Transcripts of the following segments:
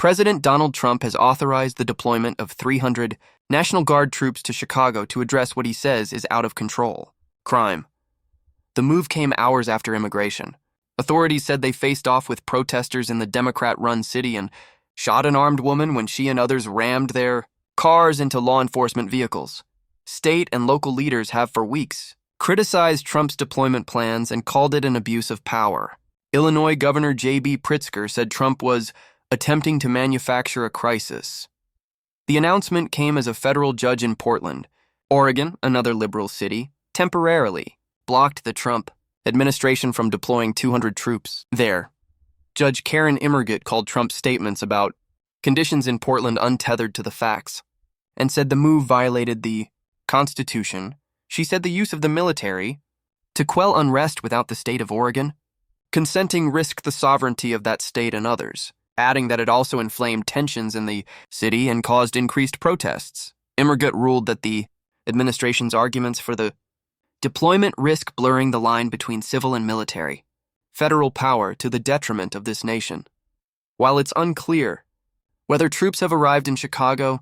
President Donald Trump has authorized the deployment of 300 National Guard troops to Chicago to address what he says is out of control crime. The move came hours after immigration. Authorities said they faced off with protesters in the Democrat-run city and shot an armed woman when she and others rammed their cars into law enforcement vehicles. State and local leaders have for weeks criticized Trump's deployment plans and called it an abuse of power. Illinois Governor J.B. Pritzker said Trump was attempting to manufacture a crisis. The announcement came as a federal judge in Portland, Oregon, another liberal city, temporarily blocked the Trump administration from deploying 200 troops there. Judge Karen Immergut called Trump's statements about conditions in Portland untethered to the facts and said the move violated the Constitution. She said the use of the military to quell unrest without the state of Oregon, consenting risked the sovereignty of that state and others, adding that it also inflamed tensions in the city and caused increased protests. Immergut ruled that the administration's arguments for the deployment risk blurring the line between civil and military federal power to the detriment of this nation. While it's unclear whether troops have arrived in Chicago,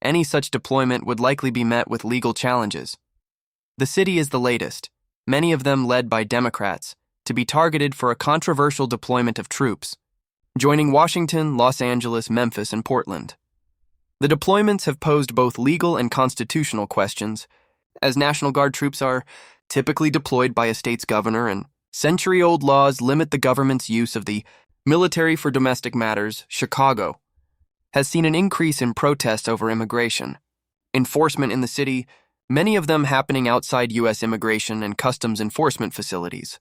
any such deployment would likely be met with legal challenges. The city is the latest, many of them led by Democrats, to be targeted for a controversial deployment of troops, joining Washington, Los Angeles, Memphis, and Portland. The deployments have posed both legal and constitutional questions, as National Guard troops are typically deployed by a state's governor, and century-old laws limit the government's use of the military for domestic matters. Chicago has seen an increase in protests over immigration. Enforcement in the city, many of them happening outside U.S. immigration and customs enforcement facilities.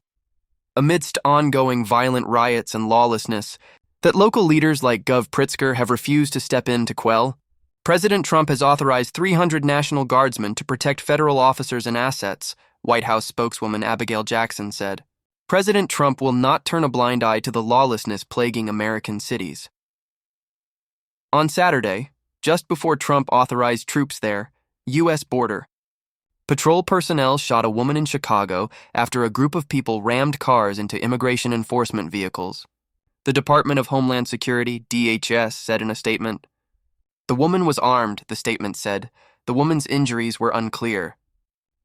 Amidst ongoing violent riots and lawlessness that local leaders like Gov. Pritzker have refused to step in to quell, President Trump has authorized 300 National Guardsmen to protect federal officers and assets, White House spokeswoman Abigail Jackson said. President Trump will not turn a blind eye to the lawlessness plaguing American cities. On Saturday, just before Trump authorized troops there, U.S. border patrol personnel shot a woman in Chicago after a group of people rammed cars into immigration enforcement vehicles. The Department of Homeland Security, DHS, said in a statement. The woman was armed, the statement said. The woman's injuries were unclear.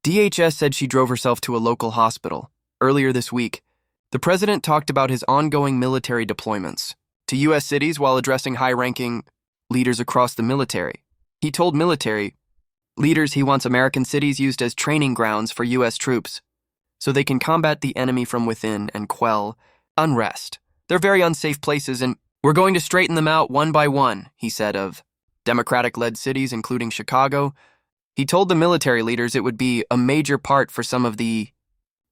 DHS said she drove herself to a local hospital. Earlier this week, the president talked about his ongoing military deployments to U.S. cities while addressing high-ranking leaders across the military. He told military leaders he wants American cities used as training grounds for U.S. troops so they can combat the enemy from within and quell unrest. They're very unsafe places, and we're going to straighten them out one by one, he said of Democratic-led cities, including Chicago. He told the military leaders it would be a major part for some of the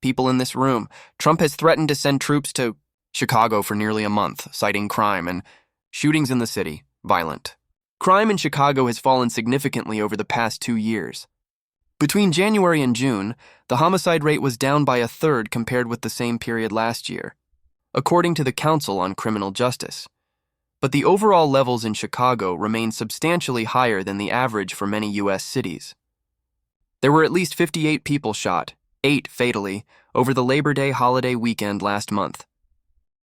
people in this room. Trump has threatened to send troops to Chicago for nearly a month, citing crime and shootings in the city, violent. Crime in Chicago has fallen significantly over the past 2 years. Between January and June, the homicide rate was down by a third compared with the same period last year, according to the Council on Criminal Justice. But the overall levels in Chicago remain substantially higher than the average for many U.S. cities. There were at least 58 people shot, 8 fatally, over the Labor Day holiday weekend last month.